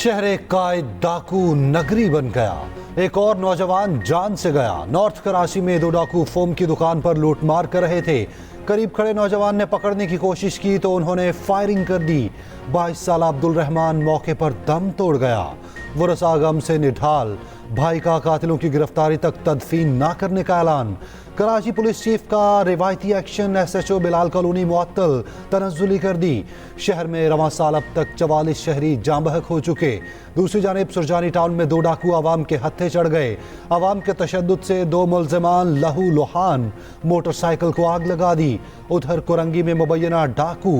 शहर कायद डाकू नगरी बन गया। एक और नौजवान जान से गया। नॉर्थ कराची में दो डाकू फोम की दुकान पर लूटमार कर रहे थे। करीब खड़े नौजवान ने पकड़ने की कोशिश की तो उन्होंने फायरिंग कर दी। 22 साल अब्दुल रहमान मौके पर दम तोड़ गया। वरसा गम से निढाल, भाई का कातिलों की गिरफ्तारी तक तदफीन ना करने का ऐलान। कराची पुलिस चीफ का रिवायती एक्शन, SHO बिलाल कॉलोनी मुअत्तल, तनज़्ज़ुली कर दी। शहर में रवां साल अब तक 44 शहरी जाँ बहक हो चुके। दूसरी जानिब सुरजानी टाउन में दो डाकू आवाम के हत्थे चढ़ गए। आवाम के तशद्दुद से दो मुल्ज़िमान लहू लुहान, मोटरसाइकिल को आग लगा दी। उधर कुरंगी में मुबैना डाकू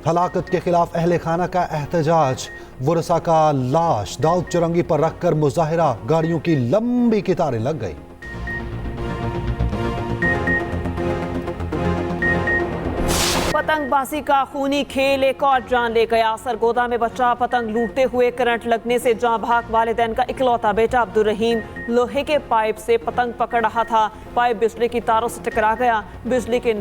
हलाकत के खिलाफ अहले खाना का एहतजाज। वरसा का लाश दाऊद चौरंगी पर रखकर मुजाहिरा, गाड़ियों की लंबी कतारें लग गई। पतंगबाजी का खूनी खेल एक और जान ले गया। सरगोदा में बच्चा पतंग लूटते हुए करंट लगने से जाँ भाग। वालिदैन का इकलौता बेटा अब्दुल रहीम लोहे के पाइप से पतंग पकड़ रहा था। पाइप बिजली की तारों से टकरा गया। बिजली के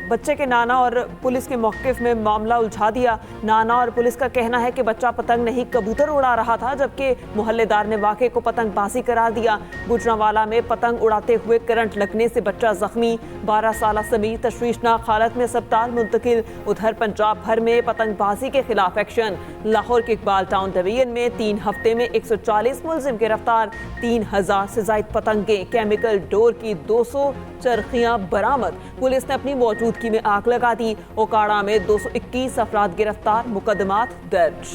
बच्चे के नाना और पुलिस के मौक़िफ़ में मामला उलझा दिया। नाना और पुलिस का कहना है कि बच्चा पतंग नहीं कबूतर उड़ा रहा था, जबकि मोहल्लेदार ने वाक़े को पतंगबाजी करार दिया। गुजरांवाला में पतंग उड़ाते हुए करंट लगने से बच्चा जख्मी। 12 साल समी तशवीशनाक हालत में अस्पताल मुंतकिल। उधर पंजाब भर में पतंगबाजी के खिलाफ एक्शन। लाहौर के इकबाल टाउन डिवीजन में 3 हफ्ते में 140 मुलजिम गिरफ्तार। 3000 से ज़ायद पतंगे, केमिकल डोर की 200 चरखियां बरामद। पुलिस ने अपनी मौजूदगी में आग लगा दी। ओकाड़ा में 221 अफराद गिरफ्तार, मुकदमात दर्ज।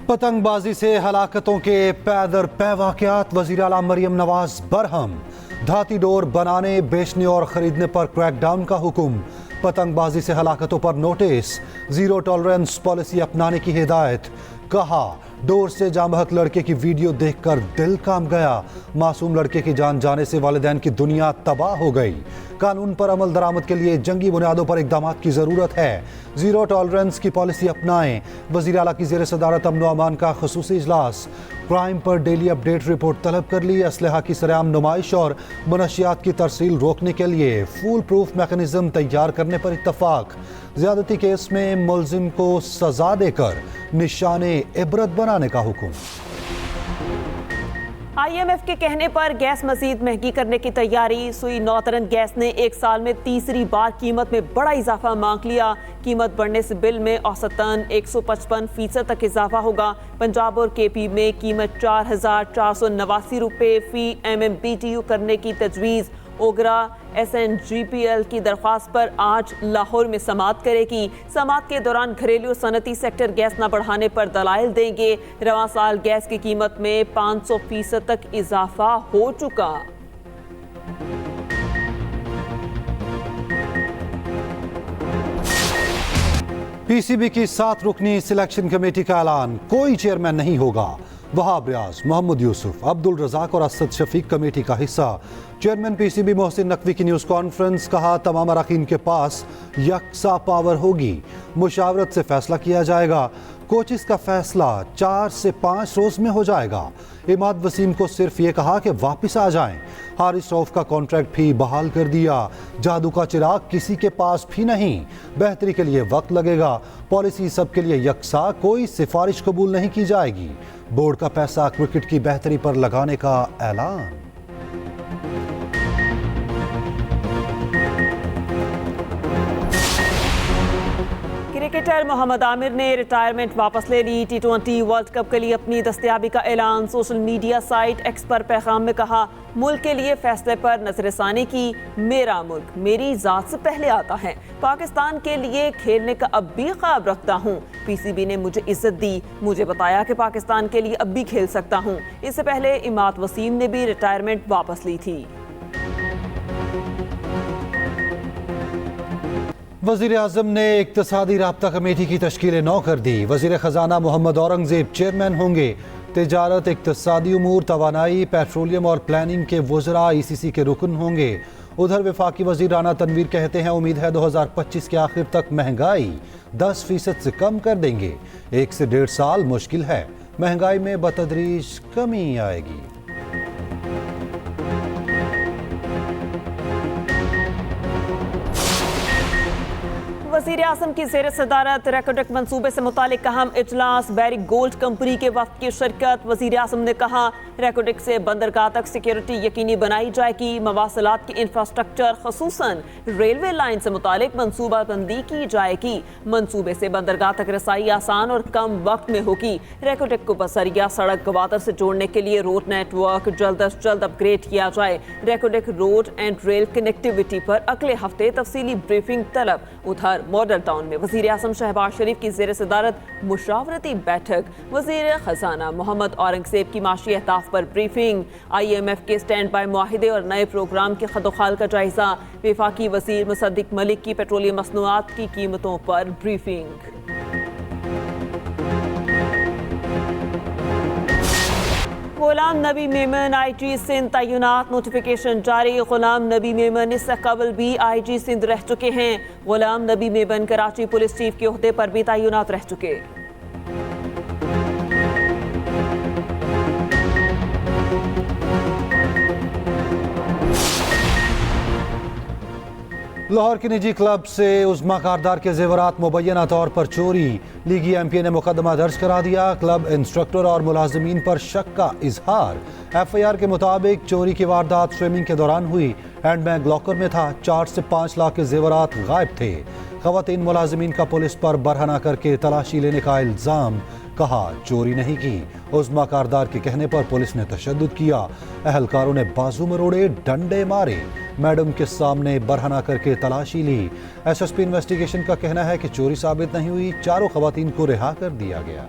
पतंगबाजी से हलाकतों के पैदर पै वाक़यात। वज़ीर आला मरियम नवाज बरहम। धाती डोर बनाने, बेचने और खरीदने पर क्रैकडाउन का हुक्म। पतंगबाजी से हलाकतों पर नोटिस। जीरो टॉलरेंस पॉलिसी अपनाने की हिदायत। कहा, डोर से जाँ बहक लड़के की वीडियो देखकर दिल काम गया। मासूम लड़के की जान जाने से वालिदैन की दुनिया तबाह हो गई। कानून पर अमल दरामद के लिए जंगी बुनियादों पर इक़दामात की ज़रूरत है। जीरो टॉलरेंस की पॉलिसी अपनाएं। वज़ीर आला की ज़ेर सदारत अमन व अमान का ख़ुसूसी इजलास। क्राइम पर डेली अपडेट रिपोर्ट तलब कर ली। असलहा की सरेआम नुमाइश और मनशियात की तरसील रोकने के लिए फूल प्रूफ मैकेनिज्म तैयार करने पर इत्तफाक। ज़्यादती केस में मुल्जिम को सजा देकर निशाने इबरत बनाने का हुक्म। IMF के कहने पर गैस मजीद महंगी करने की तैयारी। सुई नॉर्दर्न गैस ने एक साल में तीसरी बार कीमत में बड़ा इजाफा मांग लिया। कीमत बढ़ने से बिल में औसतन 155% तक इजाफा होगा। पंजाब और KP में कीमत 4489 रुपये फी MMBTU करने की तजवीज़। ओगरा SNGPL की दरख्वास्त पर आज लाहौर में समाअत करेगी। समाअत के दौरान घरेलू और सनती सेक्टर गैस न बढ़ाने पर दलाइल देंगे। रवां साल गैस की कीमत में 500% तक इजाफा हो चुका। PCB की 7 रुकनी सिलेक्शन कमेटी का ऐलान। कोई चेयरमैन नहीं होगा। वहाब रियाज, मोहम्मद यूसुफ, अब्दुल रज़ाक और असद शफीक कमेटी का हिस्सा। चेयरमैन PCB मोहसिन नकवी की न्यूज़ कॉन्फ्रेंस। कहा, तमाम अरकान के पास यकसा पावर होगी। मुशावरत से फैसला किया जाएगा। कोचिस का फैसला 4 से 5 रोज में हो जाएगा। इमाद वसीम को सिर्फ ये कहा कि वापस आ जाएं। हारिस रऊफ का कॉन्ट्रैक्ट भी बहाल कर दिया। जादू का चिराग किसी के पास भी नहीं। बेहतरी के लिए वक्त लगेगा। पॉलिसी सबके लिए यकसा, कोई सिफारिश कबूल नहीं की जाएगी। बोर्ड का पैसा क्रिकेट की बेहतरी पर लगाने का ऐलान। क्रिकेटर मोहम्मद आमिर ने रिटायरमेंट वापस ले ली। T20 वर्ल्ड कप के लिए अपनी दस्तयाबी का ऐलान। सोशल मीडिया साइट X पर पैगाम में कहा, मुल्क के लिए फैसले पर नजरसानी की। मेरा मुल्क मेरी जात से पहले आता है। पाकिस्तान के लिए खेलने का अब भी ख्वाब रखता हूँ। PCB ने मुझे इज्जत दी, मुझे बताया कि पाकिस्तान के लिए अब भी खेल सकता हूँ। इससे पहले इमाद वसीम ने भी रिटायरमेंट वापस ली थी। वज़ीर आज़म ने इक़्तिसादी राब्ता कमेटी की तश्कील 9 कर दी। वज़ीर ख़जाना मोहम्मद औरंगज़ेब चेयरमैन होंगे। तिजारत, इक़्तिसादी उमूर, तवानाई, पेट्रोलियम और प्लानिंग के वज़रा ECC के रुकन होंगे। उधर वफाकी वज़ीर राना तनवीर कहते हैं, उम्मीद है 2025 के आखिर तक महंगाई 10% से कम कर देंगे। 1 से 1.5 साल मुश्किल है। महंगाई में बतदरीज कमी आएगी। वज़ीर आज़म की ज़ेर सदारत रेकोडेक मंसूबे से मुतालिक अहम इजलास, बैरिक गोल्ड कंपनी के वफ्द की शिरकत। वज़ीर आज़म ने कहा रेकोडेक से बंदरगाह तक सिक्योरिटी यकीनी बनाई जाएगी। मवासलात की इंफ्रास्ट्रक्चर खसूसन रेलवे लाइन से मुतालिक मनसूबा बंदी की जाएगी। मनसूबे से बंदरगाह तक रसाई आसान और कम वक्त में होगी। रेकोडेक को बसरिया सड़क गवादर से जोड़ने के लिए रोड नेटवर्क जल्द अज जल्द अपग्रेड किया जाए। Reko Diq road and rail connectivity पर अगले हफ्ते तफसीली ब्रीफिंग तलब। उधर मॉडल टाउन में वज़ीर आज़म शहबाज शरीफ की ज़ेर सदारत मुशावरती बैठक। वज़ीर खजाना मोहम्मद औरंगज़ेब की माशी अहदाफ पर ब्रीफिंग। IMF के स्टैंड बाय मुआहिदे और नए प्रोग्राम के खदोखाल का जायजा। वफाकी वज़ीर मुसद्दिक मलिक की पेट्रोलियम मसनूआत की कीमतों पर ब्रीफिंग। गुलाम नबी मेमन IG सिंध तैनात, नोटिफिकेशन जारी। गुलाम नबी मेमन इससे कबल भी IG सिंध रह चुके हैं। गुलाम नबी मेमन कराची पुलिस चीफ के ओहदे पर भी तैनात रह चुके। लाहौर के निजी क्लब से उज़्मा कारदार के जेवरात मुबैना तौर पर चोरी। लीगी MPA ने मुकदमा दर्ज करा दिया। क्लब इंस्ट्रक्टर और मुलाजमीन पर शक का इजहार। FIR के मुताबिक चोरी की वारदात स्विमिंग के दौरान हुई। हैंडबैग लॉकर में था। 4 से 5 लाख के जेवरात गायब थे। खवातीन मुलाजमीन का पुलिस पर बरहना करके तलाशी लेने का इल्जाम। कहा चोरी नहीं की। उज़्मा कारदार के कहने पर पुलिस ने तशद्दुद किया। अहलकारों ने बाजू मरोड़े, डंडे मारे। मैडम के सामने बरहना करके तलाशी ली। SSP इन्वेस्टिगेशन का कहना है कि चोरी साबित नहीं हुई। चारों खवातीन को रिहा कर दिया गया।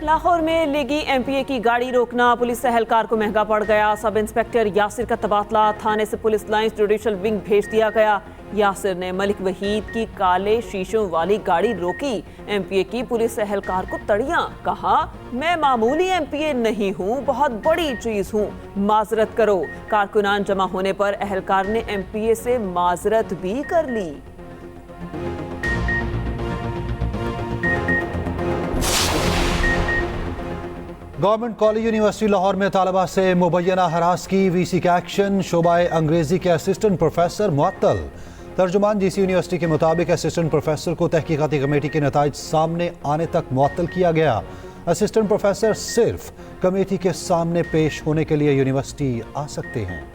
लाहौर में लीगी MPA की गाड़ी रोकना पुलिस एहलकार को महंगा पड़ गया। सब इंस्पेक्टर यासिर का तबादला। थाने से पुलिस लाइंस जुडिशल विंग भेज दिया गया। यासिर ने मलिक वहीद की काले शीशों वाली गाड़ी रोकी। MPA की पुलिस एहलकार को तड़ियां। कहा मैं मामूली MPA नहीं हूं, बहुत बड़ी चीज हूं, माजरत करो। कारकुनान जमा होने पर एहलकार ने MPA से माजरत भी कर ली। गवर्नमेंट कॉलेज यूनिवर्सिटी लाहौर में तालबा से मुबैना हरास की। VC का एक्शन। शोबाए अंग्रेजी के असिस्टेंट प्रोफेसर मुअत्तल। तर्जुमान GC यूनिवर्सिटी के मुताबिक असिस्टेंट प्रोफेसर को तहकीकाती कमेटी के नताइज सामने आने तक मुअत्तल किया गया। असिस्टेंट प्रोफेसर सिर्फ कमेटी के सामने पेश होने के लिए यूनिवर्सिटी आ सकते हैं।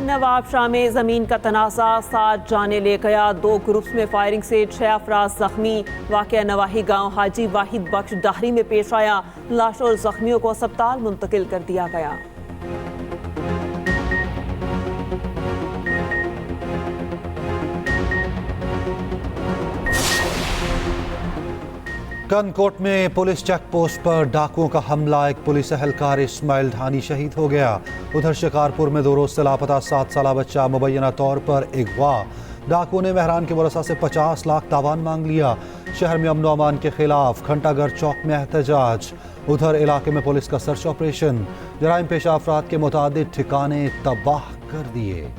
नवाब शाह में जमीन का तनाज़ा 7 जाने ले गया। 2 ग्रुप्स में फायरिंग से 6 अफराद जख्मी। वाक़या नवाही गांव हाजी वाहिद बख्श डाहरी में पेश आया। लाशों और जख्मियों को अस्पताल मुंतकिल कर दिया गया। कनकोट में पुलिस चेक पोस्ट पर डाकुओं का हमला। एक पुलिस एहलकार इस्माइल ढानी शहीद हो गया। उधर शिकारपुर में 2 रोज से लापता 7 साला बच्चा मुबैना तौर पर अगवा। डाकुओं ने महरान के वरसा से 50 लाख तावान मांग लिया। शहर में अमन अमान के खिलाफ घंटाघर चौक में एहतजाज। उधर इलाके में पुलिस का सर्च ऑपरेशन। जराइम पेशा अफराद के मुतादिद ठिकाने तबाह कर दिए।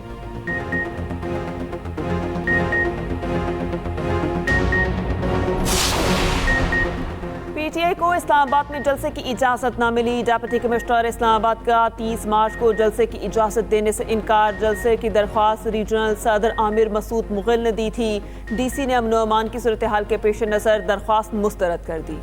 PTI को इस्लामाबाद में जलसे की इजाजत न मिली। डिप्टी कमिश्नर इस्लामाबाद का 30 मार्च को जलसे की इजाजत देने से इनकार। जलसे की दरख्वास्त रीजनल सदर आमिर मसूद मुगल ने दी थी। DC ने अमन अमान की सूरत हाल के पेश नज़र दरख्वास्त मुस्तरद कर दी।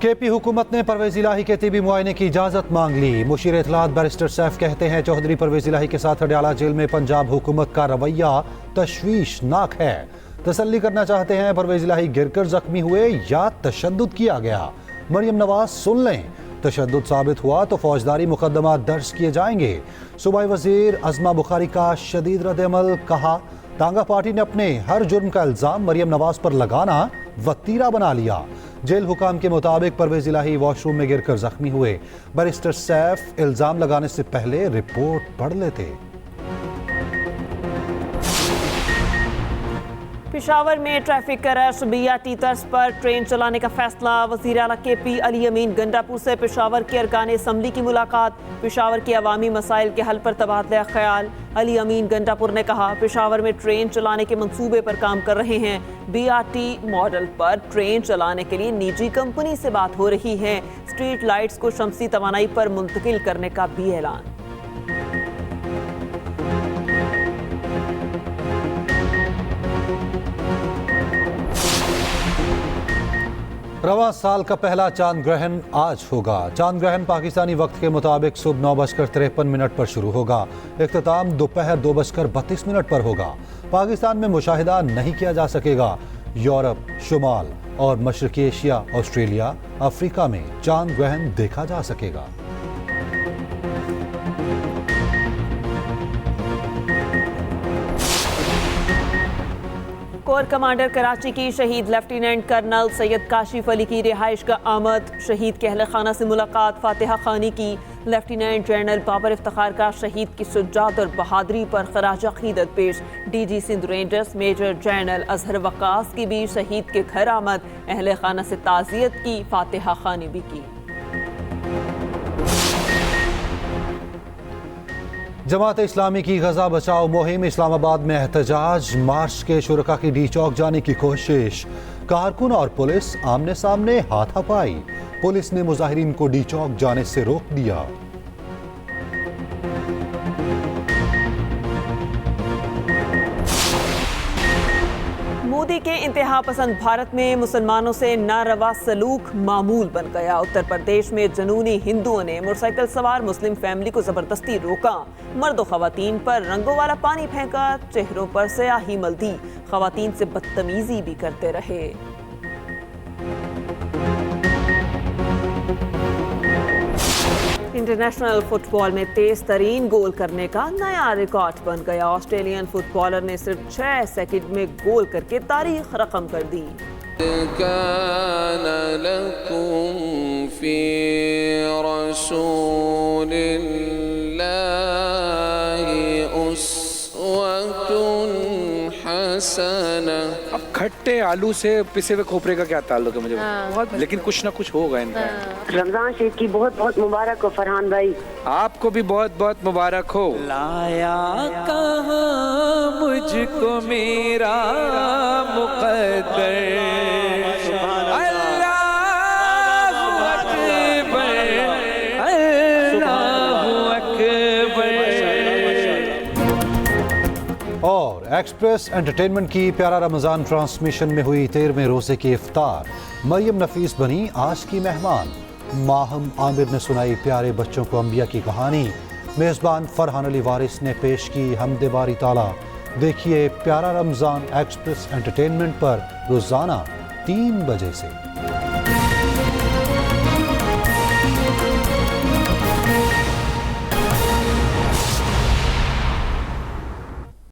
KP हुकूमत ने परवेज इलाही के तिबी मुआयने की इजाज़त मांग ली। मुशीर इत्तलात बैरिस्टर सैफ कहते हैं चौधरी परवेज इलाही के साथ अडयाला जेल में पंजाब हुकूमत का रवैया तशवीशनाक है। तसल्ली करना चाहते हैं परवेज इलाही गिरकर जख्मी हुए या तशद्दुद किया गया। मरियम नवाज सुन लें, तशद्दुद साबित हुआ तो फौजदारी मुकदमा दर्ज किए जाएंगे। सूबाई वजीर अज़मा बुखारी का शदीद रद्द-ए-अमल। कहा तांगा पार्टी ने अपने हर जुर्म का इल्ज़ाम मरियम नवाज पर लगाना वतीरा बना लिया। जेल हुकाम के मुताबिक परवेज इलाही वॉशरूम में गिरकर जख्मी हुए। बैरिस्टर सैफ इल्जाम लगाने से पहले रिपोर्ट पढ़ लेते। पेशावर में ट्रैफिक का रश, बीआरटी तर्ज पर ट्रेन चलाने का फैसला। वज़ीर आला केपी अली अमीन गंडापुर से पेशावर के अरकान असम्बली की मुलाकात। पेशावर के अवामी मसाइल के हल पर तबादला ख्याल। अली अमीन गंडापुर ने कहा, पेशावर में ट्रेन चलाने के मंसूबे पर काम कर रहे हैं। बीआरटी मॉडल पर ट्रेन चलाने के लिए निजी कंपनी से बात हो रही है। स्ट्रीट लाइट्स को शमसी तवानाई पर मुंतकिल करने का भी ऐलान। रवां साल का पहला चांद ग्रहण आज होगा। चांद ग्रहण पाकिस्तानी वक्त के मुताबिक सुबह 9:53 पर शुरू होगा। इख्तिताम दोपहर 2:32 पर होगा। पाकिस्तान में मुशाहिदा नहीं किया जा सकेगा। यूरोप, शुमाल और मशरकी एशिया, ऑस्ट्रेलिया, अफ्रीका में चांद ग्रहण देखा जा सकेगा। कोर कमांडर कराची की शहीद लेफ्टिनेंट कर्नल सैयद काशिफ अली की रिहाइश का आमद। शहीद के अहल खाना से मुलाकात, फातिहा खानी की। लेफ्टिनेंट जनरल बाबर इफ्तिखार का शहीद की शुजाअत और बहादुरी पर खराज अकीदत पेश। DG Sindh Rangers major general Azhar Waqqas की भी शहीद के घर आमद। अहल खाना से ताज़ियत की, फातिहा खानी भी की। जमात इस्लामी की गजा बचाओ मुहिम, इस्लामाबाद में एहतजाज। मार्च के शुरका की डी चौक जाने की कोशिश। कारकुन और पुलिस आमने सामने हाथापाई। पुलिस ने मुजाहिरीन को डी चौक जाने से रोक दिया। मोदी के इंतहा पसंद भारत में मुसलमानों से नारवा सलूक मामूल बन गया। उत्तर प्रदेश में जनूनी हिंदुओं ने मोटरसाइकिल सवार मुस्लिम फैमिली को जबरदस्ती रोका। मर्द और खवातीन पर रंगों वाला पानी फेंका, चेहरों पर स्याही मल दी। खवातीन से बदतमीजी भी करते रहे। इंटरनेशनल फुटबॉल में तेज तरीन गोल करने का नया रिकॉर्ड बन गया। ऑस्ट्रेलियन फुटबॉलर ने सिर्फ 6 सेकंड में गोल करके तारीख रकम कर दी। अब खट्टे आलू से पिसे हुए खोपरे का क्या ताल्लुक है मुझे बहुत, लेकिन कुछ ना कुछ होगा इनका। रमजान शरीफ की बहुत बहुत मुबारक हो फरहान भाई। आपको भी बहुत बहुत मुबारक हो। लाया कहाँ मुझको मेरा मुक़द्दर, अल्लाहु अकबर, अल्लाहु अकबर। और एक्सप्रेस एंटरटेनमेंट की प्यारा रमजान ट्रांसमिशन में हुई 13वें रोजे की इफ्तार। मरियम नफीस बनी आज की मेहमान। माहम आमिर ने सुनाई प्यारे बच्चों को अंबिया की कहानी। मेज़बान फरहान अली वारिस ने पेश की हमदे बारी ताला। देखिए प्यारा रमजान एक्सप्रेस एंटरटेनमेंट पर रोजाना 3 बजे से।